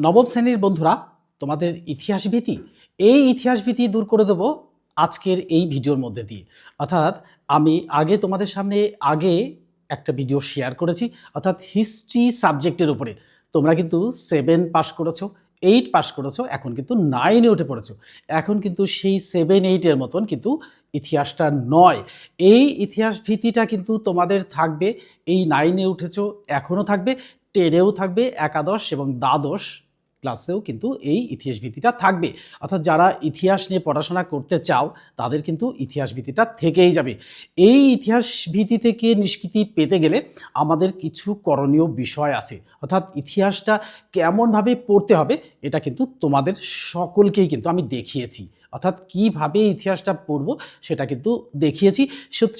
নবম শ্রেণীর বন্ধুরা, তোমাদের ইতিহাস ভীতি, এই ইতিহাস ভীতি দূর করে দেব আজকের এই ভিডিওর মধ্যে দিয়ে। অর্থাৎ আমি তোমাদের সামনে একটা ভিডিও শেয়ার করেছি, অর্থাৎ হিস্ট্রি সাবজেক্টের উপরে। তোমরা কিন্তু 7 পাস করেছো, 8 পাস করেছো, এখন কিন্তু 9-এ উঠে পড়েছো। এখন কিন্তু সেই 7-8-এর মতন কিন্তু ইতিহাসটা নয়। এই ইতিহাস ভীতিটা কিন্তু তোমাদের থাকবে। এই 9-এ উঠেছো, এখনও থাকবে, 10-এও থাকবে, একাদশ এবং দ্বাদশ ক্লাসেও কিন্তু এই ইতিহাস ভীতিটা থাকবে। অর্থাৎ যারা ইতিহাস নিয়ে পড়াশোনা করতে চাও তাদের কিন্তু ইতিহাস ভীতিটা থেকেই যাবে। এই ইতিহাস ভীতি থেকে নিষ্কৃতি পেতে গেলে আমাদের কিছু করণীয় বিষয় আছে। অর্থাৎ ইতিহাসটা কেমনভাবে পড়তে হবে এটা কিন্তু তোমাদের সকলকেই কিন্তু আমি দেখিয়েছি। অর্থাৎ কীভাবে ইতিহাসটা পড়ব সেটা কিন্তু দেখিয়েছি।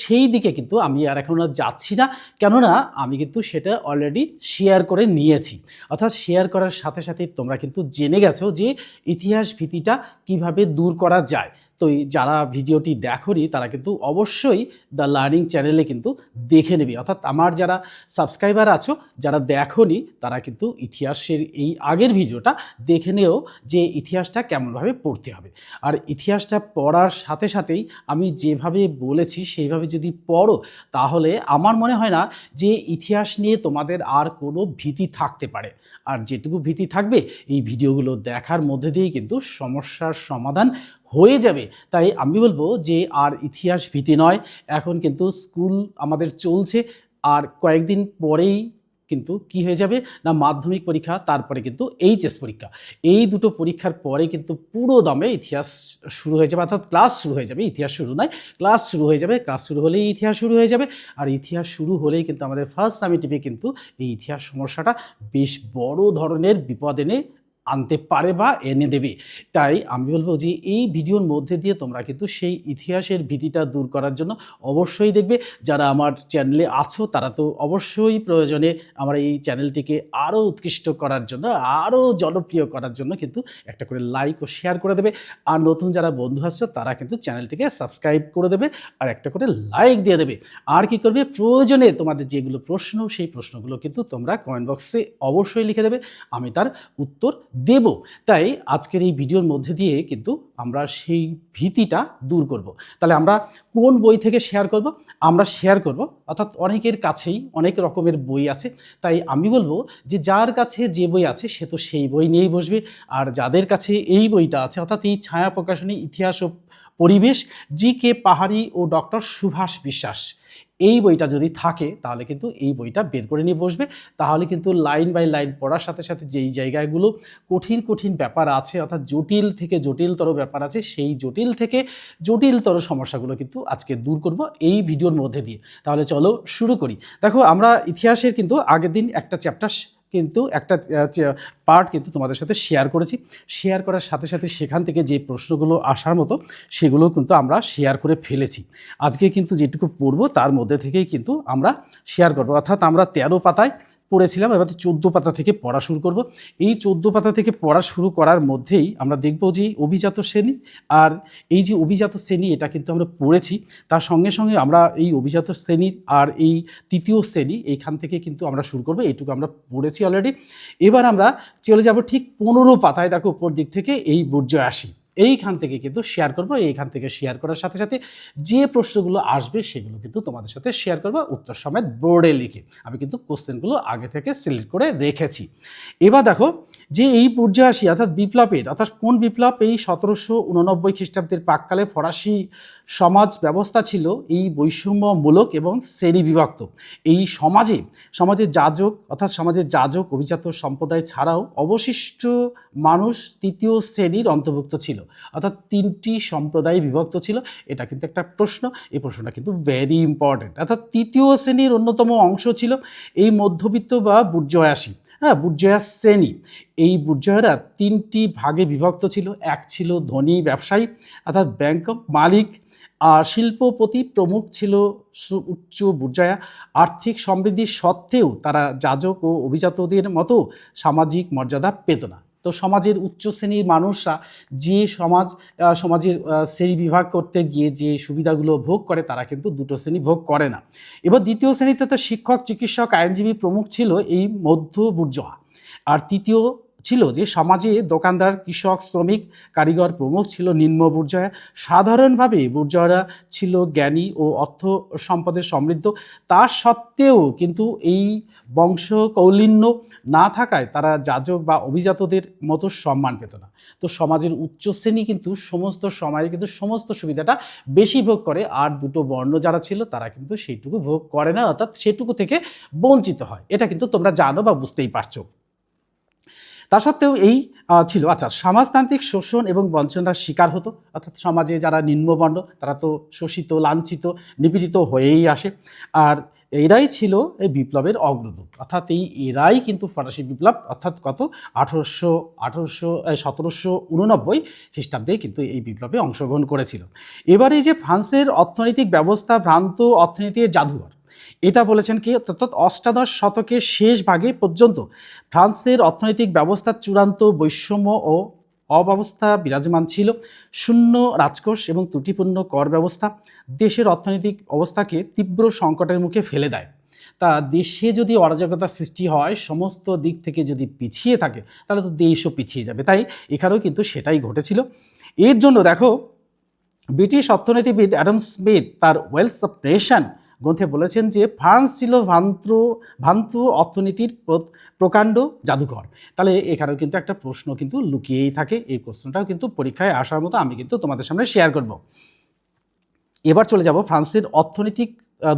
সেই দিকে কিন্তু আমি এখন আর যাচ্ছি না, কেননা আমি কিন্তু সেটা অলরেডি শেয়ার করে নিয়েছি। অর্থাৎ শেয়ার করার সাথে সাথে তোমরা কিন্তু জেনে গেছো যে ইতিহাস ভীতিটা কিভাবে দূর করা যায়। তো যারা ভিডিওটি দেখোনি তারা কিন্তু অবশ্যই দ্য লার্নিং চ্যানেলে কিন্তু দেখে নেবে। অর্থাৎ আমার যারা সাবস্ক্রাইবার আছো, যারা দেখোনি তারা কিন্তু ইতিহাসের এই আগের ভিডিওটা দেখে নিও যে ইতিহাসটা কেমনভাবে পড়তে হবে। আর ইতিহাসটা পড়ার সাথে সাথেই আমি যেভাবে বলেছি সেইভাবে যদি পড়ো, তাহলে আমার মনে হয় না যে ইতিহাস নিয়ে তোমাদের আর কোনো ভীতি থাকতে পারে। আর যেটুকু ভীতি থাকবে এই ভিডিওগুলো দেখার মধ্যে দিয়েই কিন্তু সমস্যার সমাধান হয়ে যাবে। তাই আমি বলবো যে আর ইতিহাস ভীতি নয়, এখন কিন্তু স্কুল আমাদের চলছে, আর কয়েকদিন পরেই কিন্তু কি হয়ে যাবে না মাধ্যমিক পরীক্ষা, তারপরে কিন্তু এইচএস পরীক্ষা। এই দুটো পরীক্ষার পরে কিন্তু পুরো দমে ইতিহাস শুরু হয়ে যাবে, অর্থাৎ ক্লাস শুরু হয়ে যাবে। ইতিহাস শুরু নয়, ক্লাস শুরু হয়ে যাবে। ক্লাস শুরু হলেই ইতিহাস শুরু হয়ে যাবে। আর ইতিহাস শুরু হলেই কিন্তু আমাদের ফার্স্ট সামেটিভে কিন্তু এই ইতিহাস সমস্যাটা বেশ বড় ধরনের বিপদ আনতে পারে বা এনে দেবে। তাই আমি বলবো যে এই ভিডিওর মধ্যে দিয়ে তোমরা কিন্তু সেই ইতিহাসের ভীতিটা দূর করার জন্য অবশ্যই দেখবে। যারা আমার চ্যানেলে আছো তারা তো অবশ্যই প্রয়োজনে আমার এই চ্যানেলটিকে আরও উৎকৃষ্ট করার জন্য, আরও জনপ্রিয় করার জন্য কিন্তু একটা করে লাইক ও শেয়ার করে দেবে। আর নতুন যারা বন্ধু আসছো তারা কিন্তু চ্যানেলটিকে সাবস্ক্রাইব করে দেবে আর একটা করে লাইক দিয়ে দেবে। আর কি করবে, প্রয়োজনে তোমাদের যেগুলো প্রশ্ন, সেই প্রশ্নগুলো কিন্তু তোমরা কমেন্ট বক্সে অবশ্যই লিখে দেবে, আমি তার উত্তর দেব। তাই আজকের এই ভিডিওর মধ্যে দিয়ে কিন্তু আমরা সেই ভীতিটা দূর করব। তাহলে আমরা কোন বই থেকে শেয়ার করব? আমরা শেয়ার করব, অর্থাৎ অনেকের কাছেই অনেক রকমের বই আছে। তাই আমি বলবো যে যার কাছে যে বই আছে সে তো সেই বই নিয়েই বসবে। আর যাদের কাছে এই বইটা আছে, অর্থাৎ এই ছায়া প্রকাশনী ইতিহাস ও পরিবেশ, জি.কে পাহাড়ি ও ডক্টর সুভাষ বিশ্বাস, এই বইটা যদি থাকে তাহলে কিন্তু এই বইটা বের করে নিয়ে বসবে। তাহলে কিন্তু লাইন বাই লাইন পড়ার সাথে সাথে যেই জায়গাগুলো কঠিন কঠিন ব্যাপার আছে, অর্থাৎ জটিল থেকে জটিলতর ব্যাপার আছে, সেই জটিল থেকে জটিলতর সমস্যাগুলো কিন্তু আজকে দূর করব এই ভিডিওর মধ্যে দিয়ে। তাহলে চলো শুরু করি। দেখো, আমরা ইতিহাসের কিন্তু আগের দিন একটা চ্যাপ্টার কিন্তু একটা পার্ট কিন্তু তোমাদের সাথে শেয়ার করেছি। শেয়ার করার সাথে সাথে সেখান থেকে যে প্রশ্নগুলো আসার মতো সেগুলো কিন্তু আমরা শেয়ার করে ফেলেছি। আজকে কিন্তু যেটুকু পড়বো তার মধ্যে থেকেই কিন্তু আমরা শেয়ার করবো। অর্থাৎ আমরা 13 পাতায় পড়েছিলাম, এবার 14 পাতা থেকে পড়া শুরু করব। এই 14 পাতা থেকে পড়া শুরু করার মধ্যেই আমরা দেখব যে অভিজাত শ্রেণী, আর এই যে অভিজাত শ্রেণী এটা কিন্তু আমরা পড়েছি। তার সঙ্গে সঙ্গে আমরা এই অভিজাত শ্রেণী আর এই তৃতীয় শ্রেণী এইখান থেকে কিন্তু আমরা শুরু করব। এইটুকু আমরা পড়েছি অলরেডি। এবার আমরা চলে যাব ঠিক 15 পাতায়, দেখো উপর দিক থেকে এই বুর্জোয়াসি, এইখান থেকে কিন্তু শেয়ার করব। এইখান থেকে শেয়ার করার সাথে সাথে যে প্রশ্নগুলো আসবে সেগুলো কিন্তু তোমাদের সাথে শেয়ার করবো উত্তর সমেত বোর্ডে লিখে। আমি কিন্তু কোশ্চেনগুলো আগে থেকে সিলেক্ট করে রেখেছি। এবার দেখো যে এই বুর্জোয়াসি অর্থাৎ বিপ্লবের, অর্থাৎ কোন বিপ্লব? এই 1789 খ্রিস্টাব্দের প্রাককালে ফরাসি সমাজ ব্যবস্থা ছিল এই বৈষম্যমূলক এবং শ্রেণী বিভক্ত। এই সমাজের যাজক, অর্থাৎ সমাজের যাজক অভিজাত সম্প্রদায় ছাড়াও অবশিষ্ট মানুষ তৃতীয় শ্রেণীর অন্তর্ভুক্ত ছিল। অর্থাৎ 3টি সম্প্রদায় বিভক্ত ছিল। এটা কিন্তু একটা প্রশ্ন, এই প্রশ্নটা কিন্তু ভেরি ইম্পর্টেন্ট। অর্থাৎ তৃতীয় শ্রেণীর অন্যতম অংশ ছিল এই মধ্যবিত্ত বা বুর্জোয়াসি, বুর্জোয়া শ্রেণী। এই বুর্জোয়ারা 3টি ভাগে বিভক্ত ছিল। এক ছিল ধনী ব্যবসায়ী, অর্থাৎ ব্যাংক মালিক, আর শিল্পপতি প্রমুখ ছিল উচ্চ বুর্জোয়া। আর্থিক সমৃদ্ধি সত্ত্বেও তারা যাজক ও অভিজাতদের মতো সামাজিক মর্যাদা পেত না। তো সমাজের উচ্চ শ্রেণীর মানুষরা যে সমাজের শ্রেণী বিভাগ করতে গিয়ে যে সুবিধাগুলো ভোগ করে তারা কিন্তু দুটো শ্রেণী ভোগ করে না। এবার দ্বিতীয় শ্রেণীতে তো শিক্ষক, চিকিৎসক, আইনজীবী প্রমুখ ছিল এই মধ্য বুর্জোয়া। আর তৃতীয় ছিল যে সমাজে দোকানদার, কৃষক, শ্রমিক, কারিগর প্রমুখ ছিল নিম্ন বুর্জোয়া। সাধারণভাবে বুর্জোয়ারা ছিল জ্ঞানী ও অর্থ সম্পদে সমৃদ্ধ। তা সত্ত্বেও কিন্তু এই বংশ কৌলিন্য না থাকায় তারা যাজক বা অভিজাতদের মতো সম্মান পেত না। তো সমাজের উচ্চ শ্রেণী কিন্তু সমস্ত সময়ে কিন্তু সমস্ত সুবিধাটা বেশি ভোগ করে, আর দুটো বর্ণ যারা ছিল তারা কিন্তু সেইটুকু ভোগ করে না, অর্থাৎ সেটুকু থেকে বঞ্চিত হয়। এটা কিন্তু তোমরা জানো বা বুঝতেই পারছো। তা সত্ত্বেও এই ছিল। আচ্ছা, সমাজতান্ত্রিক শোষণ এবং বঞ্চনার শিকার হতো, অর্থাৎ সমাজে যারা নিম্নবর্ণ তারা তো শোষিত, লাঞ্ছিত, নিপীড়িত হয়েই আসে। আর এরাই ছিল এই বিপ্লবের অগ্রদূত, অর্থাৎ এরাই কিন্তু ফরাসি বিপ্লব অর্থাৎ কত 1789 খ্রিস্টাব্দে কিন্তু এই বিপ্লবে অংশগ্রহণ করেছিল। এবারে যে ফ্রান্সের অর্থনৈতিক ব্যবস্থা ভ্রান্ত অর্থনীতির জাদুঘর, এটা বলেছেন কি, অর্থাৎ অষ্টাদশ শতকের শেষ ভাগে পর্যন্ত ফ্রান্সের অর্থনৈতিক ব্যবস্থার চূড়ান্ত বৈষম্য ও অব্যবস্থা বিরাজমান ছিল। শূন্য রাজকোষ এবং ত্রুটিপূর্ণ কর ব্যবস্থা দেশের অর্থনৈতিক অবস্থাকে তীব্র সংকটের মুখে ফেলে দেয়। তা দেশে যদি অরাজকতার সৃষ্টি হয়, সমস্ত দিক থেকে যদি পিছিয়ে থাকে, তাহলে তো দেশও পিছিয়ে যাবে। তাই এখানেও কিন্তু সেটাই ঘটেছিল। এর জন্য দেখো, ব্রিটিশ অর্থনীতিবিদ অ্যাডাম স্মিথ তার ওয়েলথ অফ নেশন গ্রন্থে বলেছেন যে ফ্রান্স ছিল ভ্রান্ত অর্থনীতির প্রকাণ্ড জাদুঘর। তাহলে এখানেও কিন্তু একটা প্রশ্ন কিন্তু লুকিয়েই থাকে। এই প্রশ্নটাও কিন্তু পরীক্ষায় আসার মতো আমি কিন্তু তোমাদের সামনে শেয়ার করব। এবার চলে যাব ফ্রান্সের অর্থনৈতিক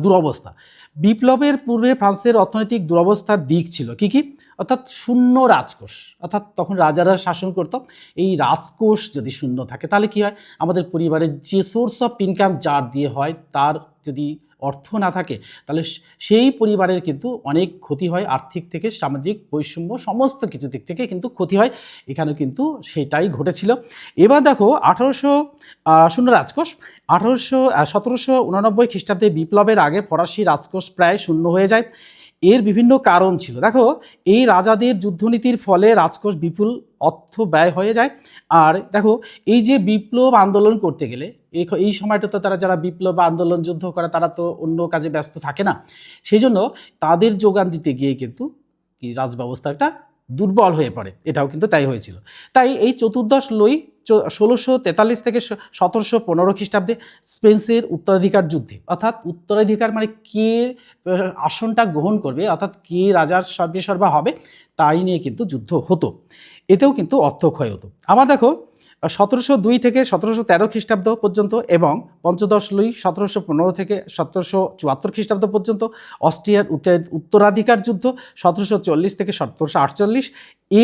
দুরবস্থা। বিপ্লবের পূর্বে ফ্রান্সের অর্থনৈতিক দুরবস্থার দিক ছিল কি কি, অর্থাৎ শূন্য রাজকোষ, অর্থাৎ তখন রাজারা শাসন করত। এই রাজকোষ যদি শূন্য থাকে তাহলে কি হয়, আমাদের পরিবারের যে সোর্স অফ ইনকাম যার দিয়ে হয়, তার যদি অর্থ না থাকে তাহলে সেই পরিবারের কিন্তু অনেক ক্ষতি হয়, আর্থিক থেকে সামাজিক বৈষম্য সমস্ত কিছু দিক থেকে কিন্তু ক্ষতি হয়। এখানেও কিন্তু সেটাই ঘটেছিল। এবার দেখো শূন্য রাজকোষ 1789 খ্রিস্টাব্দে বিপ্লবের আগে ফরাসি রাজকোষ প্রায় শূন্য হয়ে যায়। এর বিভিন্ন কারণ ছিল। দেখো, এই রাজাদের যুদ্ধনীতির ফলে রাজকোষ বিপুল অর্থ ব্যয় হয়ে যায়। আর দেখো, এই যে বিপ্লব আন্দোলন করতে গেলে এই সময়টাতে তারা যারা বিপ্লব আন্দোলন যুদ্ধ করে তারা তো অন্য কাজে ব্যস্ত থাকে না, সেই জন্য তাদের যোগান দিতে গিয়ে কিন্তু কি রাজব্যবস্থাটা দুর্বল হয়ে পড়ে। এটাও কিন্তু তাই হয়েছিল। তাই এই চতুর্দশ লুই 1643 থেকে 1715 খ্রিস্টাব্দে স্পেন্সের উত্তরাধিকার যুদ্ধে, অর্থাৎ উত্তরাধিকার মানে কে আসনটা গ্রহণ করবে, অর্থাৎ কে রাজার সর্বেসর্বা হবে, তাই নিয়ে কিন্তু যুদ্ধ হতো। এতেও কিন্তু অর্থক্ষয় হতো। আবার দেখো, 1702 থেকে 1713 খ্রিস্টাব্দ পর্যন্ত এবং পঞ্চদশ লুই 1715 থেকে 1774 খ্রিস্টাব্দ পর্যন্ত অস্ট্রিয়ার উত্তরাধিকার যুদ্ধ 1740 থেকে 1748।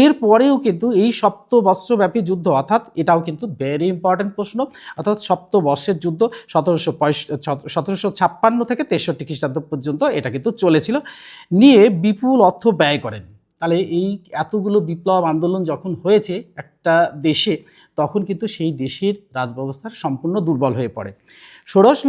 এর পরেও কিন্তু এই সপ্তবর্ষব্যাপী যুদ্ধ, অর্থাৎ এটাও কিন্তু ভেরি ইম্পর্টেন্ট প্রশ্ন, অর্থাৎ সপ্তবর্ষের যুদ্ধ 1756 থেকে 63 খ্রিস্টাব্দ পর্যন্ত এটা কিন্তু চলেছিল, নিয়ে বিপুল অর্থ ব্যয় করেন। তাহলে এই এতগুলো বিপ্লব আন্দোলন যখন হয়েছে একটা দেশে, তখন কিন্তু সেই দেশের রাজব্যবস্থার সম্পূর্ণ দুর্বল হয়ে পড়ে। ষোড়শ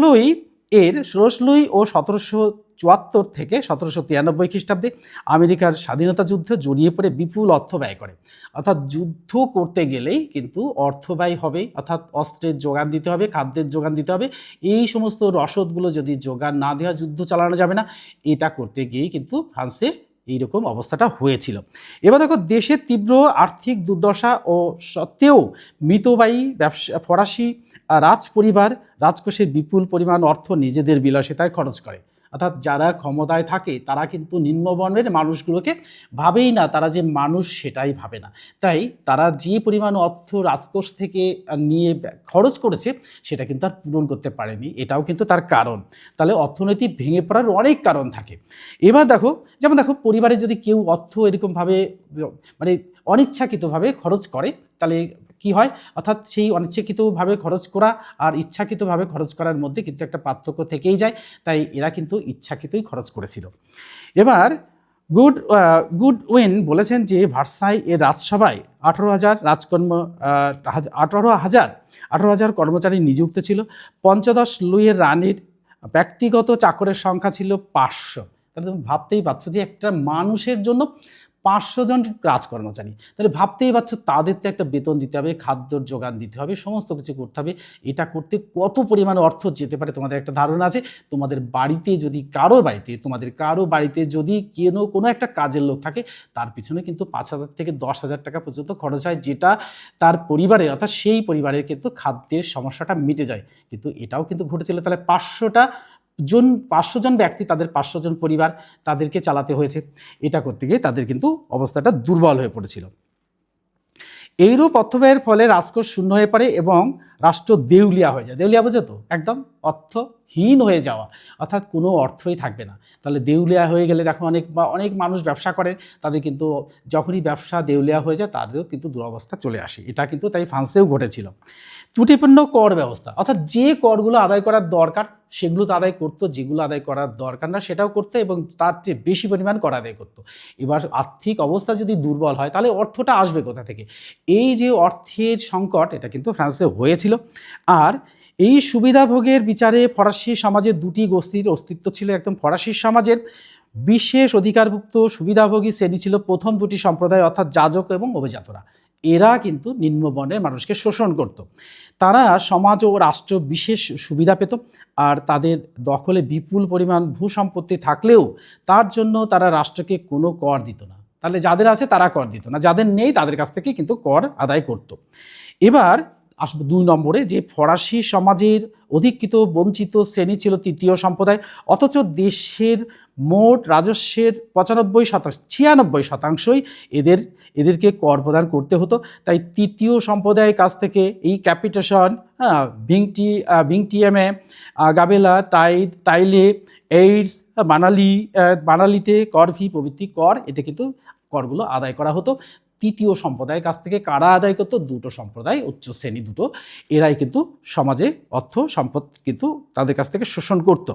লুই ও 1774 থেকে 1793 খ্রিস্টাব্দে আমেরিকার স্বাধীনতা যুদ্ধে জড়িয়ে পড়ে বিপুল অর্থ ব্যয় করে। অর্থাৎ যুদ্ধ করতে গেলেই কিন্তু অর্থ ব্যয় হবে, অর্থাৎ অস্ত্রের যোগান দিতে হবে, খাদ্যের যোগান দিতে হবে। এই সমস্ত রসদগুলো যদি যোগান না দেওয়া যুদ্ধ চালানো যাবে না। এটা করতে গিয়েই কিন্তু ফ্রান্সে এইরকম অবস্থাটা হয়েছিল। এবার দেখো, দেশের তীব্র আর্থিক দুর্দশা ও সত্ত্বেও মিতব্যয়ী ফরাসি রাজ পরিবার রাজকোষের বিপুল পরিমাণ অর্থ নিজেদের বিলাসিতায় খরচ করে। অর্থাৎ যারা ক্ষমতায় থাকে তারা কিন্তু নিম্নবর্ণের মানুষগুলোকে ভাবেই না, তারা যে মানুষ সেটাই ভাবে না। তাই তারা যে পরিমাণ অর্থ রাজকোষ থেকে নিয়ে খরচ করেছে সেটা কিন্তু আর পূরণ করতে পারেনি, এটাও কিন্তু তার কারণ। তাহলে অর্থনীতি ভেঙে পড়ার অনেক কারণ থাকে। এবার দেখো, যেমন দেখো, পরিবারে যদি কেউ অর্থ এরকমভাবে মানে অনিচ্ছাকৃতভাবে খরচ করে তাহলে কি হয়, অর্থাৎ সেই অনিচ্ছাকৃতভাবে খরচ করা আর ইচ্ছাকৃতভাবে খরচ করার মধ্যে কিন্তু একটা পার্থক্য থেকেই যায়। তাই এরা কিন্তু ইচ্ছাকৃতই খরচ করেছিল। এবার গুডউইন বলেছেন যে ভার্সাই এর রাজসভায় 18,000 কর্মচারী নিযুক্ত ছিল। পঞ্চদশ লুইয়ের রানীর ব্যক্তিগত চাকরের সংখ্যা ছিল 500। তাহলে তুমি ভাবতেই পারছো যে একটা মানুষের জন্য 500 জন রাজকর্মচারী। তাহলে ভাবতেই পারছো তাদের তো একটা বেতন দিতে হবে, খাদ্যর যোগান দিতে হবে, সমস্ত কিছু করতে হবে। এটা করতে কত পরিমাণ অর্থ যেতে পারে তোমাদের একটা ধারণা আছে? তোমাদের বাড়িতে যদি কারো বাড়িতে যদি কোনো একটা কাজের লোক থাকে, তার পিছনে কিন্তু 5,000 থেকে 10,000 টাকা পর্যন্ত খরচ হয়, যেটা তার পরিবারের অর্থাৎ সেই পরিবারের কিন্তু খাদ্যের সমস্যাটা মিটে যায়। কিন্তু এটাও কিন্তু ঘটেছিল। তাহলে 500 জন ব্যক্তি, তাদের 500 জন পরিবার, তাদেরকে চালাতে হয়েছে। এটা করতে গিয়ে তাদের কিন্তু অবস্থাটা দুর্বল হয়ে পড়েছিল। এইরূপ অর্থব্যয়ের ফলে রাজকোষ শূন্য হয়ে পড়ে এবং রাষ্ট্র দেউলিয়া হয়ে যায়। দেউলিয়া বোঝো তো, একদম অর্থহীন হয়ে যাওয়া, অর্থাৎ কোনো অর্থই থাকবে না। তাহলে দেউলিয়া হয়ে গেলে দেখো অনেক মানুষ ব্যবসা করে, তাদের কিন্তু যখনই ব্যবসা দেউলিয়া হয়ে যায় তাদেরও কিন্তু দুরবস্থা চলে আসে। এটা কিন্তু তাই ফ্রান্সেও ঘটেছিল। ত্রুটিপূর্ণ কর ব্যবস্থা, অর্থাৎ যে করগুলো আদায় করার দরকার সেগুলো তো আদায় করতো, যেগুলো আদায় করার দরকার না সেটাও করতো, এবং তার চেয়ে বেশি পরিমাণ কর আদায় করতো। এবার আর্থিক অবস্থা যদি দুর্বল হয় তাহলে অর্থটা আসবে কোথা থেকে? এই যে অর্থের সংকট, এটা কিন্তু ফ্রান্সে হয়েছিল। আর এই সুবিধাভোগের বিচারে ফরাসি সমাজের দুটি গোষ্ঠীর অস্তিত্ব ছিল। একদম ফরাসি সমাজের বিশেষ অধিকারভুক্ত সুবিধাভোগী শ্রেণী ছিল প্রথম দুটি সম্প্রদায়, অর্থাৎ যাজক এবং অভিজাতরা। এরা কিন্তু নিম্নবর্ণের মানুষকে শোষণ করত। তারা সমাজ ও রাষ্ট্র বিশেষ সুবিধা পেত, আর তাদের দখলে বিপুল পরিমাণ ভূসম্পত্তি থাকলেও তার জন্য তারা রাষ্ট্রকে কোনো কর দিত না। তাহলে যাদের আছে তারা কর দিত না, যাদের নেই তাদের কাছ থেকে কিন্তু কর আদায় করত। এবার আসবে 2 নম্বরে, যে ফরাসি সমাজের অধিকৃত বঞ্চিত শ্রেণী ছিল তৃতীয় সম্প্রদায়, অথচ দেশের মোট রাজস্বের 96-96% এদেরকে কর প্রদান করতে হতো। তাই তৃতীয় সম্প্রদায়ের কাছ থেকে এই ক্যাপিটেশন, ভিংটিএমে, গাবেলা, টাইলে, এইডস, বানালিতে কর ফি প্রভৃতি কর, এটা কিন্তু করগুলো আদায় করা হতো। তৃতীয় সম্প্রদায়ের কাছ থেকে কারা আদায় করতো? দুটো সম্প্রদায়, উচ্চ শ্রেণী দুটো, এরাই কিন্তু সমাজে অর্থ সম্পদ কিন্তু তাদের কাছ থেকে শোষণ করত।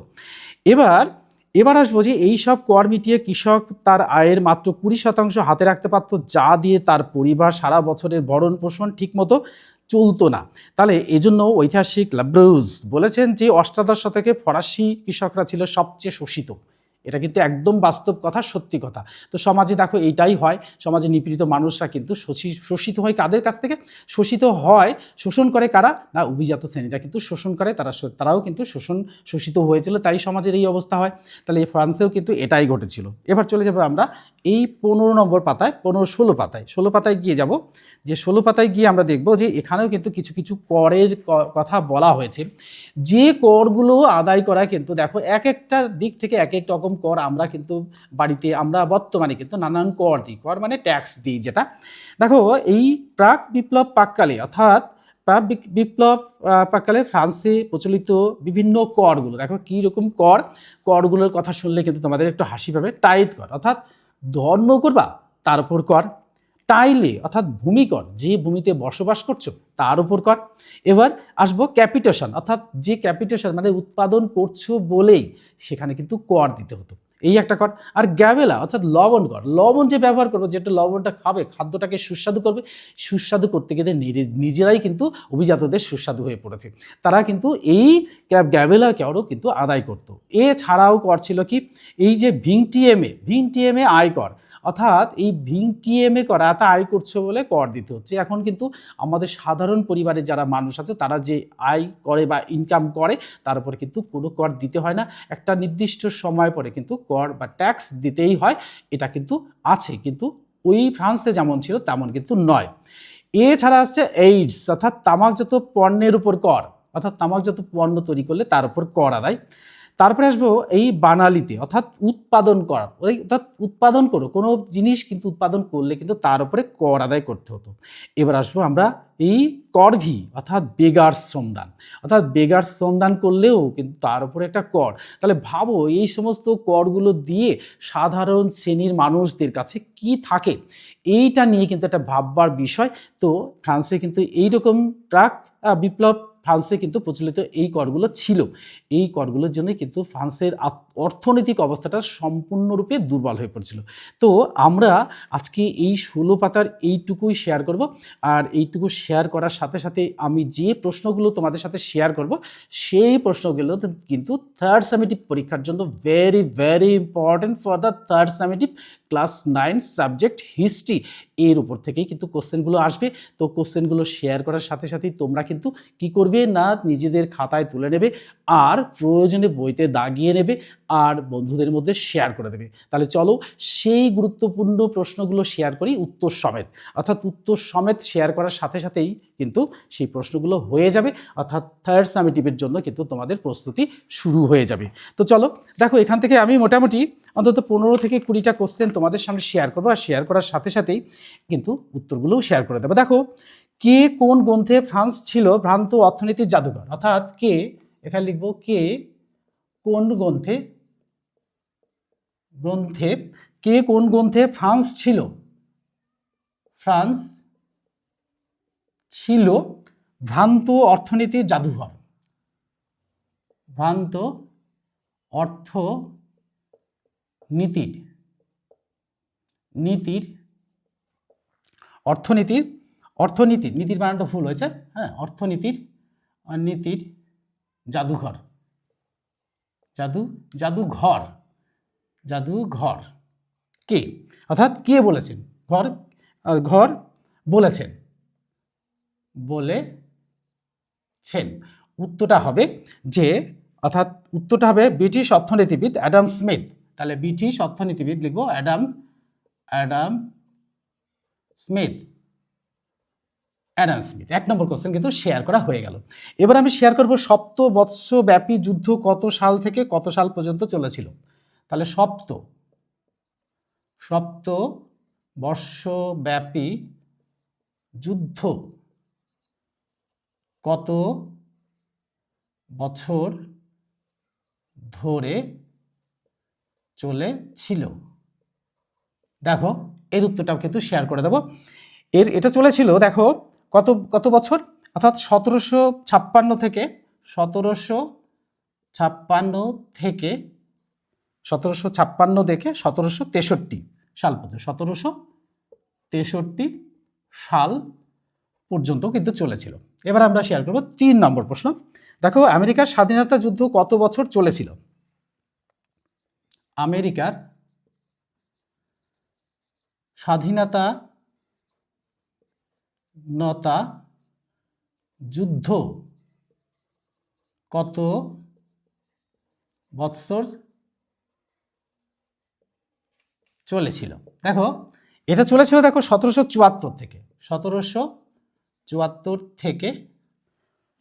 এবার আসবো যে এই সব কর মিটিয়ে কৃষক তার আয়ের মাত্র 20% হাতে রাখতে পারত, যা দিয়ে তার পরিবার সারা বছরের ভরণ পোষণ ঠিকমতো চলতো না। তাহলে এজন্য ঐতিহাসিক লাব্রুজ বলেছেন যে অষ্টাদশ শতকে ফরাসি কৃষকরা ছিল সবচেয়ে শোষিত। এটা কিন্তু একদম বাস্তব কথা, সত্যি কথা। তো সমাজে দেখো এইটাই হয়, সমাজে নিপীড়িত মানুষরা কিন্তু শোষিত হয়। কাদের কাছ থেকে শোষিত হয়? শোষণ করে কারা? না, অভিজাত শ্রেণীরা কিন্তু শোষণ করে, তারাও কিন্তু শোষিত হয়েছিল, তাই সমাজের এই অবস্থা হয়। তাহলে এই ফ্রান্সেও কিন্তু এটাই ঘটেছিল। এবার চলে যাবো আমরা এই 15 নম্বর পাতায়, 16 পাতায় গিয়ে যাব। যে 16 পাতায় গিয়ে আমরা দেখব যে এখানেও কিন্তু কিছু কিছু করের কথা বলা হয়েছে। যে করগুলো আদায় করা কিন্তু দেখো এক একটা দিক থেকে এক এক রকম কর আমরা কিন্তু বাড়িতে আমরা বর্তমানে কিন্তু নানান কর দিই। কর মানে ট্যাক্স দিই, যেটা দেখো এই প্রাক বিপ্লব পাককালে, অর্থাৎ প্রাক বিপ্লব পাককালে ফ্রান্সে প্রচলিত বিভিন্ন করগুলো দেখো কী রকম করগুলোর কথা শুনলে কিন্তু তোমাদের একটু হাসি পাবে। টাইট কর, অর্থাৎ ধর্ম করবা তার উপর কর। টাইলে অর্থাৎ ভূমিকর, যে ভূমিতে বসবাস করছো তার উপর কর। এবার আসবো ক্যাপিটেশন, অর্থাৎ যে ক্যাপিটেশন মানে উৎপাদন করছো বলেই সেখানে কিন্তু কর দিতে হতো, এই একটা কর। আর গ্যাবেলা অর্থাৎ লবণ কর, লবণ যে ব্যবহার করবো, যেটা লবণটা খাবে খাদ্যটাকে সুস্বাদু করবে, সুস্বাদু করতে গেলে নিজেরাই কিন্তু অভিজাতদের সুস্বাদু হয়ে পড়েছে, তারা কিন্তু এই গ্যাবেলা করও কিন্তু আদায় করতো। এছাড়াও কর ছিল কি, এই যে ভিংটিএমে আয় কর, অর্থাৎ এই ভিংটিএমে করা তা আয় করছে বলে কর দিতে হচ্ছে। এখন কিন্তু আমাদের সাধারণ পরিবারের যারা মানুষ আছে তারা যে আয় করে বা ইনকাম করে তার উপরে কিন্তু কোনো কর দিতে হয় না, একটা নির্দিষ্ট সময় পরে কিন্তু কর বা ট্যাক্স দিতেই হয়। এটা কিন্তু আছে, কিন্তু ওই ফ্রান্সে যেমন ছিল তেমন কিন্তু নয়। এছাড়া আসছে এইডস, অর্থাৎ তামাকজাত পণ্যের উপর কর, অর্থাৎ তামাকজাত পণ্য তৈরি করলে তার উপর কর আদায়। তারপরে আসবো এই বানালিতে, অর্থাৎ উৎপাদন করা, অর্থাৎ উৎপাদন করো কোনো জিনিস কিন্তু উৎপাদন করলে কিন্তু তার উপরে কর আদায় করতে হতো। এবার আসবো আমরা এই করভি, অর্থাৎ বেগার শ্রমদান, অর্থাৎ বেগার শ্রমদান করলেও কিন্তু তার উপরে একটা কর। তাহলে ভাবো এই সমস্ত করগুলো দিয়ে সাধারণ শ্রেণীর মানুষদের কাছে কি থাকে, এইটা নিয়ে কিন্তু একটা ভাববার বিষয়। তো ফ্রান্সে কিন্তু এইরকম প্রাক বিপ্লব ফ্রান্সে কিন্তু প্রচলিত এই করগুলো ছিল। এই করগুলোর জন্যই কিন্তু ফ্রান্সের অর্থনৈতিক অবস্থাটা সম্পূর্ণরূপে দুর্বল হয়ে পড়ছিল। তো আমরা আজকে এই 16 পাতার এইটুকুই শেয়ার করব, আর এইটুকু শেয়ার করার সাথে সাথে আমি যে প্রশ্নগুলো তোমাদের সাথে শেয়ার করব সেই প্রশ্নগুলো কিন্তু থার্ড সামেটিভ পরীক্ষার জন্য very very important for the third summative class 9 subject history. এর উপর থেকেই কিন্তু কোশ্চেনগুলো আসবে। তো কোশ্চেনগুলো শেয়ার করার সাথে সাথেই তোমরা কিন্তু কি করবে না, নিজেদের খাতায় তুলে নেবে আর প্রয়োজনে বইতে দাগিয়ে নেবে আর বন্ধুদের মধ্যে শেয়ার করে দেবে। তাহলে চলো সেই গুরুত্বপূর্ণ প্রশ্নগুলো শেয়ার করি উত্তর সমেত, অর্থাৎ উত্তর সমেত শেয়ার করার সাথে সাথেই কিন্তু সেই প্রশ্নগুলো হয়ে যাবে, অর্থাৎ থার্ড সামেটিভের জন্য কিন্তু তোমাদের প্রস্তুতি শুরু হয়ে যাবে। তো চলো দেখো, এখান থেকে আমি মোটামুটি অন্তত 15 থেকে 20টা কোশ্চেন তোমাদের সামনে শেয়ার করবো, আর শেয়ার করার সাথে সাথেই কিন্তু উত্তরগুলোও শেয়ার করে দেবো। দেখো, কে কোন গ্রন্থে ফ্রান্স ছিল ভ্রান্ত অর্থনীতির জাদুঘর, অর্থাৎ কে, এখানে লিখবো কে কোন গ্রন্থে কে কোন গ্রন্থে ফ্রান্স ছিল ভ্রান্ত অর্থনীতির জাদুঘর। ভ্রান্ত অর্থনীতির বানানটা ভুল হয়েছে, হ্যাঁ, অর্থনীতির জাদুঘর কে, অর্থাৎ কে বলেছেন, ঘর বলেছেন উত্তরটা হবে যে, অর্থাৎ উত্তরটা হবে ব্রিটিশ অর্থনীতিবিদ অ্যাডাম স্মিথ। তাহলে ব্রিটিশ অর্থনীতিবিদ লিখবো অ্যাডাম স্মিথ। 1 নম্বর কোশ্চেন কিন্তু শেয়ার করা হয়ে গেল। এবার আমি শেয়ার করব সপ্তবৎসব্যাপী যুদ্ধ কত সাল থেকে কত সাল পর্যন্ত চলেছিল। তাহলে সপ্তবর্ষব্যাপী যুদ্ধ কত বছর ধরে চলেছিল। দেখো, এর উত্তরটাও কিন্তু শেয়ার করে দেবো। এটা চলেছিল দেখো কত বছর, অর্থাৎ 1756 থেকে 1763 সাল পর্যন্ত, 1763 সাল পর্যন্ত কিন্তু চলেছিল। এবার আমরা শেয়ার করব 3 নম্বর প্রশ্ন। দেখো, আমেরিকার স্বাধীনতা যুদ্ধ কত বছর চলেছিল। আমেরিকার স্বাধীনতা যুদ্ধ কত বছর চলেছিল। দেখো, এটা চলেছিল দেখো 1774 থেকে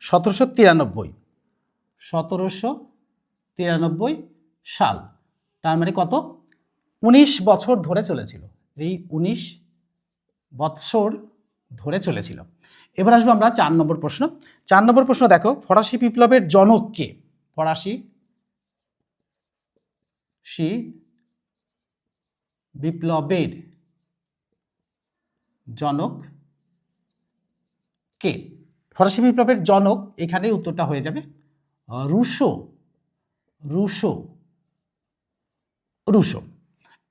1793 সাল। তার মানে কত, 19 বছর ধরে চলেছিল। এই 19 বছর ধরে চলেছিল। এবার আসবো আমরা 4 নম্বর প্রশ্ন। 4 নম্বর প্রশ্ন দেখো, ফরাসি বিপ্লবের জনক কে। ফরাসি বিপ্লবের জনক কে। ফরাসি বিপ্লবের জনক, এখানে উত্তরটা হয়ে যাবে রুশো।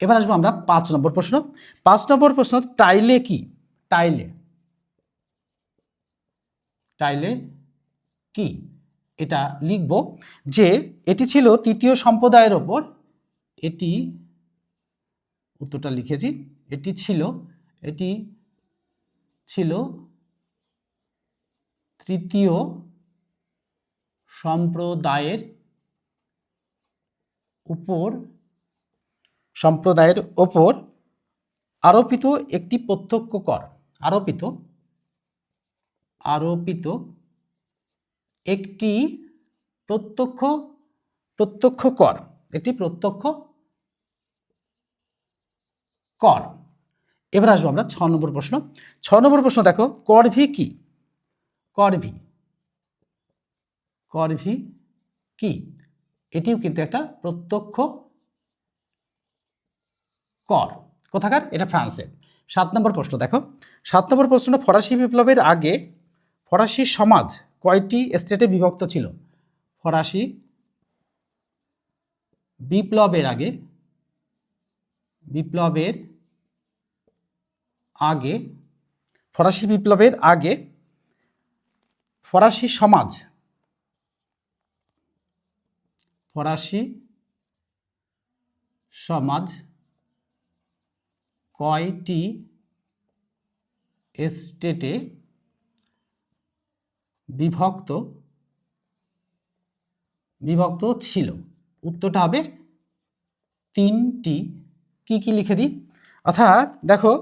এবার আসবো আমরা 5 নম্বর প্রশ্ন। 5 নম্বর প্রশ্ন, টাইলে কি। টাইলে কি, এটা লিখব যে এটি ছিল তৃতীয় সম্প্রদায়ের ওপর, এটি উত্তরটা লিখেছি, এটি ছিল তৃতীয় সম্প্রদায়ের ওপর আরোপিত একটি প্রত্যক্ষ কর। আরোপিত একটি প্রত্যক্ষ কর। এবার আসবো আমরা 6 নম্বর প্রশ্ন। 6 নম্বর প্রশ্ন দেখো, করভি কি। করভি কি, এটিও কিন্তু একটা প্রত্যক্ষ কর। কোথাকার, এটা ফ্রান্সের। 7 নম্বর প্রশ্ন দেখো, 7 নম্বর প্রশ্ন, ফরাসি বিপ্লবের আগে ফরাসি সমাজ কয়টি স্টেটে বিভক্ত ছিল। ফরাসি বিপ্লবের আগে, বিপ্লবের আগে, ফরাসি বিপ্লবের আগে ফরাসি সমাজ, ফরাসি সমাজ কয়টি স্টেটে বিভক্ত বিভক্ত ছিল? উত্তরটা হবে 3টি। কি কি লিখে দিই? অর্থাৎ দেখো,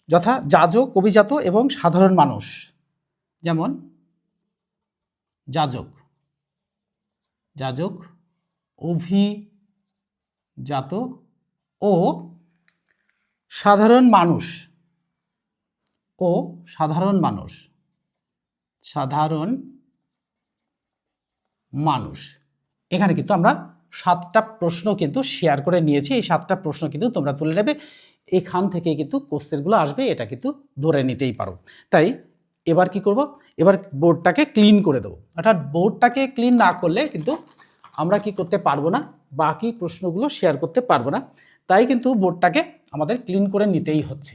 যথা যাজক, অভিজাত এবং সাধারণ মানুষ। যেমন যাজক, যাজক, অভিজাত ও সাধারণ মানুষ, ও সাধারণ মানুষ, সাধারণ মানুষ। এখানে কিন্তু আমরা 7টা প্রশ্ন কিন্তু শেয়ার করে নিয়েছি। এই 7টা প্রশ্ন কিন্তু তোমরা তুলে নেবে, এখান থেকে কিন্তু কোশ্চেনগুলো আসবে, এটা কিন্তু ধরে নিতেই পারো। তাই এবার কি করব, এবার বোর্ডটাকে ক্লিন করে দেবো। অর্থাৎ বোর্ডটাকে ক্লিন না করলে কিন্তু আমরা কি করতে পারবো না, বাকি প্রশ্নগুলো শেয়ার করতে পারবো না। তাই কিন্তু বোর্ডটাকে আমাদের ক্লিন করে নিতেই হচ্ছে।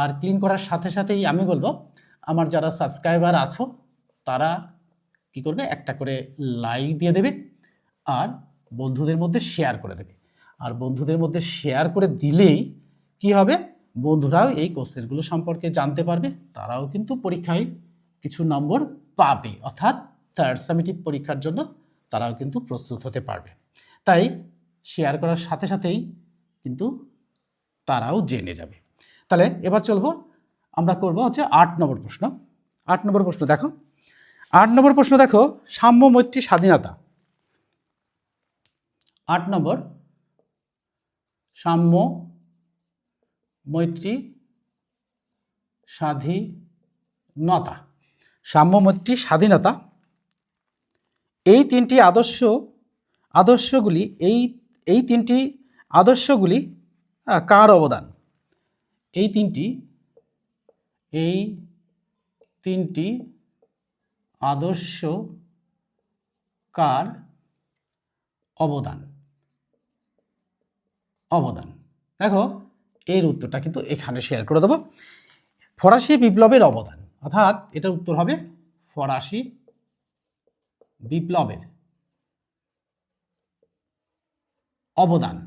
আর ক্লিন করার সাথে সাথেই আমি বলবো, আমার যারা সাবস্ক্রাইবার আছো তারা কি করবে, একটা করে লাইক দিয়ে দেবে আর বন্ধুদের মধ্যে শেয়ার করে দেবে। আর বন্ধুদের মধ্যে শেয়ার করে দিলেই কি হবে, বন্ধুরাও এই কোর্সেসগুলো সম্পর্কে জানতে পারবে, তারাও কিন্তু পরীক্ষায় কিছু নম্বর পাবে, অর্থাৎ থার্ড সামেটিভ পরীক্ষার জন্য তারাও কিন্তু প্রস্তুত হতে পারবে। তাই শেয়ার করার সাথে সাথেই কিন্তু তারাও জেনে যাবে। তাহলে এবার চলবো, আমরা করব হচ্ছে 8 নম্বর প্রশ্ন। 8 নম্বর প্রশ্ন দেখো, 8 নম্বর প্রশ্ন দেখো, সাম্য, মৈত্রী, স্বাধীনতা। 8 নম্বর, সাম্য, মৈত্রী, স্বাধীনতা। সাম্য, মৈত্রী, স্বাধীনতা, এই 3টি আদর্শগুলি এই 3টি আদর্শগুলি কার অবদান? এই তিনটি আদর্শ কার অবদান? দেখো, এর উত্তরটা কিন্তু এখানে শেয়ার করে দেবো। ফরাসি বিপ্লবের অবদান, অর্থাৎ এটার উত্তর হবে ফরাসি বিপ্লবের অবদান।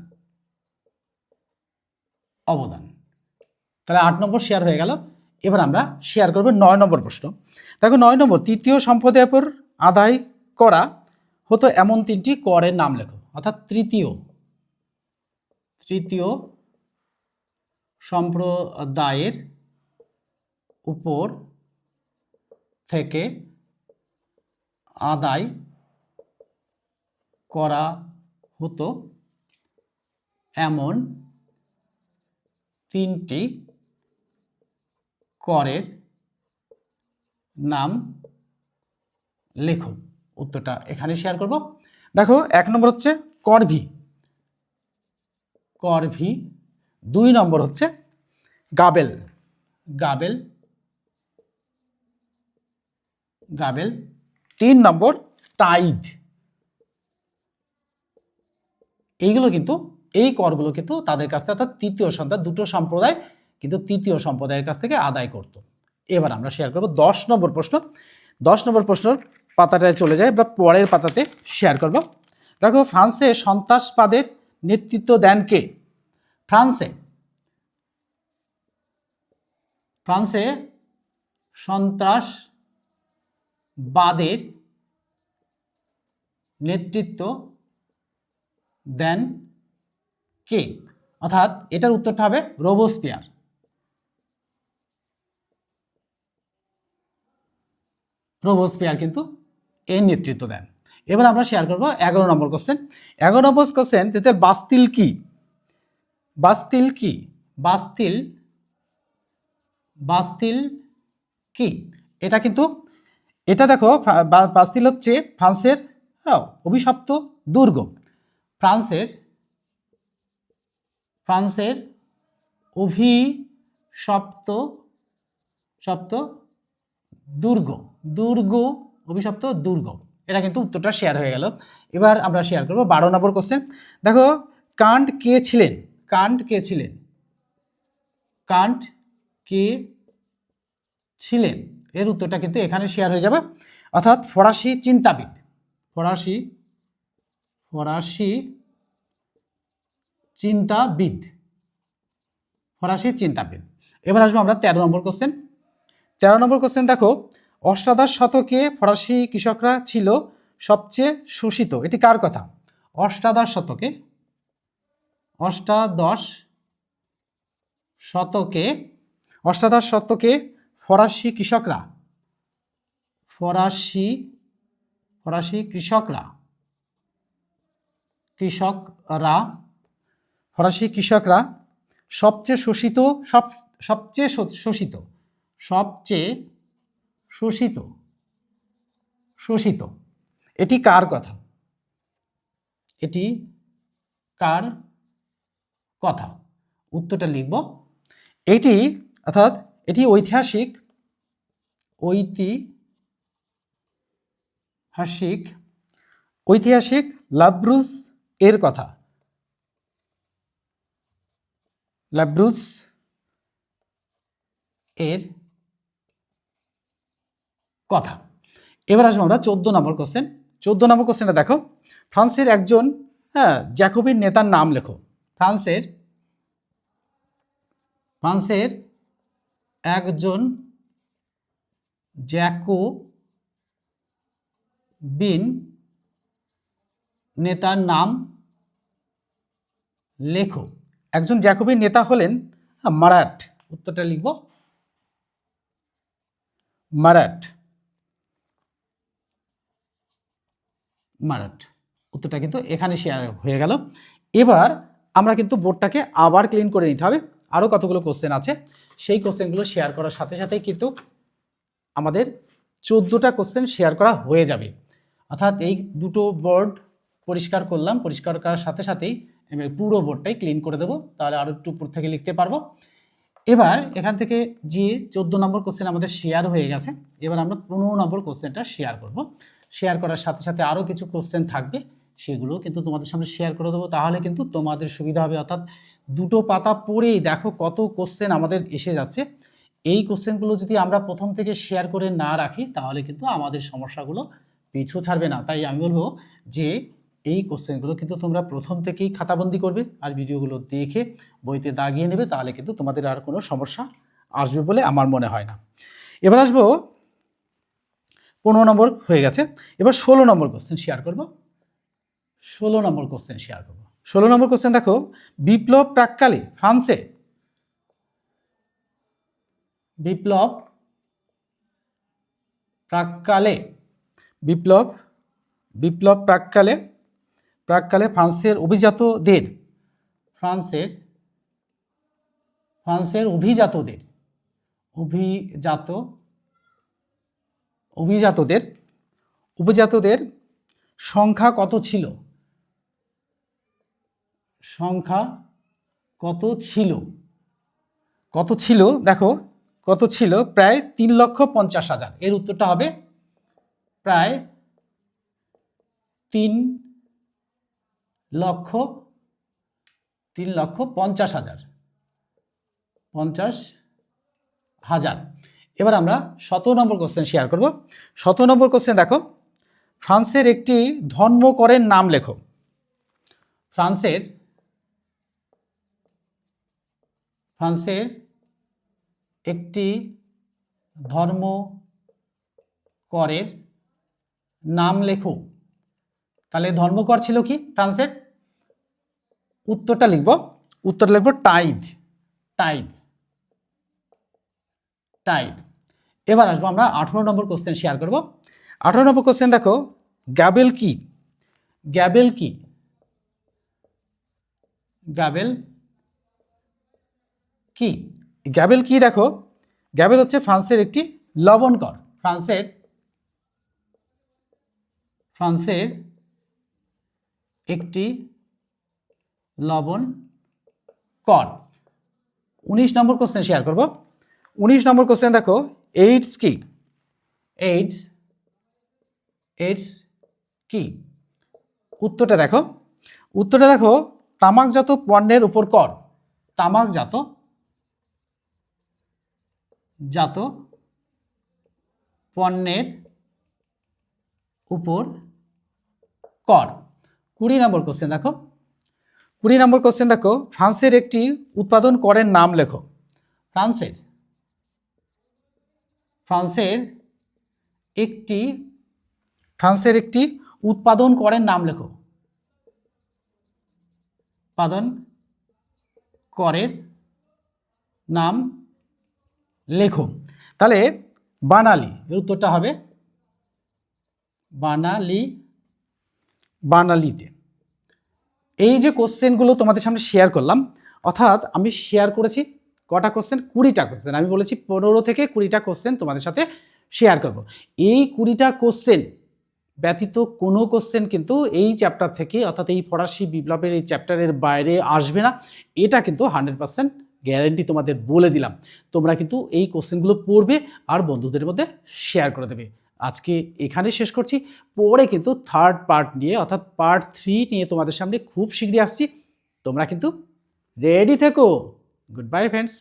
তাহলে 8 নম্বর শেয়ার হয়ে গেল। এবার আমরা শেয়ার করব 9 নম্বর প্রশ্ন। দেখো 9 নম্বর, তৃতীয় সম্প্রদায়ের উপর আদায় করা হতো এমন 3টি করের নাম লেখো। অর্থাৎ তৃতীয় সম্প্রদায়ের উপর থেকে আদায় করা হতো এমন 3টি করের নাম লেখো। উত্তরটা এখানে শেয়ার করব। দেখো 1 নম্বর হচ্ছে করভি, 2 নম্বর হচ্ছে গাবেল, 3 নম্বর টাইড। এইগুলো কিন্তু, এই করগুলো কিন্তু তাদের কাছ থেকে, অর্থাৎ তৃতীয় সন্তান, 2টো সম্প্রদায় কিন্তু তৃতীয় সম্প্রদায়ের কাছ থেকে আদায় করত। এবার আমরা শেয়ার করব 10 নম্বর প্রশ্ন। 10 নম্বর প্রশ্নের পাতাটায় চলে যায়, বা পরের পাতাতে শেয়ার করব। দেখো, ফ্রান্সে সন্ত্রাসবাদের নেতৃত্ব দেন কে? ফ্রান্সে সন্ত্রাসবাদের নেতৃত্ব দেন কে? অর্থাৎ এটার উত্তরটা হবে রোবোস্পিয়ার। কিন্তু এর নেতৃত্ব দেন। এবার আমরা শেয়ার করব 11 নম্বর কোশ্চেন। 11 নম্বর কোশ্চেন, বাস্তিল কি? বাস্তিল কি? এটা কিন্তু, এটা দেখো, বাস্তিল হচ্ছে ফ্রান্সের অভিশপ্ত দুর্গ। ফ্রান্সের অভিশপ্ত অভিশপ্ত দুর্গ। এটা কিন্তু উত্তরটা শেয়ার হয়ে গেল। এবার আমরা শেয়ার করব 12 নম্বর কোশ্চেন। দেখো, কান্ট কে ছিলেন? কান্ট কে ছিলেন? কান্ট কে ছিলেন? এর উত্তরটা কিন্তু এখানে শেয়ার হয়ে যাবে। অর্থাৎ ফরাসি চিন্তাবিদ, ফরাসি চিন্তাবিদ, ফরাসি চিন্তাবিদ। এবার আসবো আমরা 13 নম্বর কোশ্চেন। 13 নম্বর কোশ্চেন দেখো, অষ্টাদশ শতকে ফরাসি কৃষকরা ছিল সবচেয়ে শোষিত। এটি কার কথা? অষ্টাদশ শতকে, অষ্টাদশ শতকে, অষ্টাদশ শতকে ফরাসি কৃষকরা, ফরাসি কৃষকরা, ফরাসি কৃষকরা সবচেয়ে শোষিত, সবচেয়ে শোষিত, সবচেয়ে শোষিত, শোষিত। এটি কার কথা? এটি কার কথা? উত্তরটা লিখব। এটি অর্থাৎ এটি ঐতিহাসিক লাব্রুস এর কথা, লাব্রুস এর কথা। এবার আসবো আমরা 14 নম্বর কোশ্চেন। 14 নম্বর কোশ্চেনটা দেখো, ফ্রান্সের একজন জ্যাকোবিন নেতার নাম লেখো। ফ্রান্সের একজন জ্যাকোবিন নেতার নাম লেখো। একজন জ্যাকোবিন নেতা হলেন মারাট। উত্তরটা লিখব মারাট, মারাট। উত্তরটা কিন্তু এখানে শেয়ার হয়ে গেল। এবার আমরা কিন্তু বোর্ডটাকে আবার ক্লিন করে নিতে হবে। আরও কতগুলো কোশ্চেন আছে, সেই কোশ্চেনগুলো শেয়ার করার সাথে সাথেই কিন্তু আমাদের 14টা কোশ্চেন শেয়ার করা হয়ে যাবে। অর্থাৎ এই দুটো বোর্ড পরিষ্কার করলাম, পরিষ্কার করার সাথে সাথেই এবার পুরো বোর্ডটাই ক্লিন করে দেবো, তাহলে আরও একটু উপর থেকে লিখতে পারবো। এবার এখান থেকে যে 14 নম্বর কোশ্চেন আমাদের শেয়ার হয়ে গেছে, এবার আমরা 15 নম্বর কোশ্চেনটা শেয়ার করব। শেয়ার করার সাথে সাথে আরও কিছু কোশ্চেন থাকবে, সেগুলো কিন্তু তোমাদের সামনে শেয়ার করে দেবো, তাহলে কিন্তু তোমাদের সুবিধা হবে। অর্থাৎ দুটো পাতা পড়েই দেখো কত কোশ্চেন আমাদের এসে যাচ্ছে। এই কোশ্চেনগুলো যদি আমরা প্রথম থেকে শেয়ার করে না রাখি, তাহলে কিন্তু আমাদের সমস্যাগুলো পিছু ছাড়বে না। তাই আমি বলবো যে এই কোশ্চেনগুলো কিন্তু তোমরা প্রথম থেকেই খাতাবন্দি করবে আর ভিডিওগুলো দেখে বইতে দাগিয়ে নেবে, তাহলে কিন্তু তোমাদের আর কোনো সমস্যা আসবে বলে আমার মনে হয় না। এবার আসবো 15 নম্বর হয়ে গেছে, এবার 16 নম্বর কোশ্চেন শেয়ার করব। 16 নম্বর কোশ্চেন শেয়ার করব। 16 নম্বর কোশ্চেন দেখো, বিপ্লব প্রাক্কালে ফ্রান্সে, বিপ্লব প্রাক্কালে, বিপ্লব প্রাক্কালে ফ্রান্সের অভিজাতদের সংখ্যা কত ছিল? সংখ্যা কত ছিল দেখো, কত ছিল? প্রায় 3,50,000। এর উত্তরটা হবে প্রায় 3,50,000। এবার আমরা 17 নম্বর কোশ্চেন শেয়ার করব। 17 নম্বর কোশ্চেন দেখো, ফ্রান্সের একটি ধর্মকরের নাম লেখো। ফ্রান্সের একটি ধর্মকরের নাম লেখো। তাহলে ধর্মকর ছিল কি ফ্রান্সের? উত্তরটা লিখব টাইদ। এবার আসবো আমরা 18 নম্বর কোশ্চেন শেয়ার করব। 18 নম্বর কোশ্চেন দেখো, গ্যাবেল কি? দেখো, গ্যাবেল হচ্ছে ফ্রান্সের একটি লবণকর। ফ্রান্সের একটি লবণকর। 19 নম্বর কোশ্চেন শেয়ার করব। 19 নম্বর কোশ্চেন দেখো, এইডস কি? এইডস কি? উত্তরটা দেখো, উত্তরটা দেখো, তামাকজাত পণ্যের উপর কর। তামাকজাত জাত পণ্যের উপর কর। 20 নম্বর কোশ্চেন দেখো, 20 নম্বর কোশ্চেন দেখো, ফ্রান্সের একটি উৎপাদন করের নাম লেখো। ফ্রান্সের ফ্রান্সের একটি ফ্রান্সের একটি উৎপাদন করের নাম লেখো। উৎপাদন করের নাম লেখো। তাহলে বানালি, এর উত্তরটা হবে বানালি, বানালিতে। এই যে কোশ্চেনগুলো তোমাদের সামনে শেয়ার করলাম, অর্থাৎ আমি শেয়ার করেছি কটা কোশ্চেন? 20টা কোশ্চেন। আমি বলেছি 15 থেকে 20টা কোশ্চেন তোমাদের সাথে শেয়ার করব। এই 20টা কোশ্চেন ব্যতীত কোনো কোশ্চেন কিন্তু এই চ্যাপ্টার থেকে, অর্থাৎ এই ফরাসি বিপ্লবের এই চ্যাপ্টারের বাইরে আসবে না। এটা কিন্তু 100% গ্যারেন্টি তোমাদের বলে দিলাম। তোমরা কিন্তু এই কোশ্চেনগুলো পড়বে আর বন্ধুদের মধ্যে শেয়ার করে দেবে। আজকে এখানে শেষ করছি, পরে কিন্তু থার্ড পার্ট নিয়ে, অর্থাৎ পার্ট 3 নিয়ে তোমাদের সামনে খুব শীঘ্রই আসছি। তোমরা কিন্তু রেডি থেকো। Good bye friends.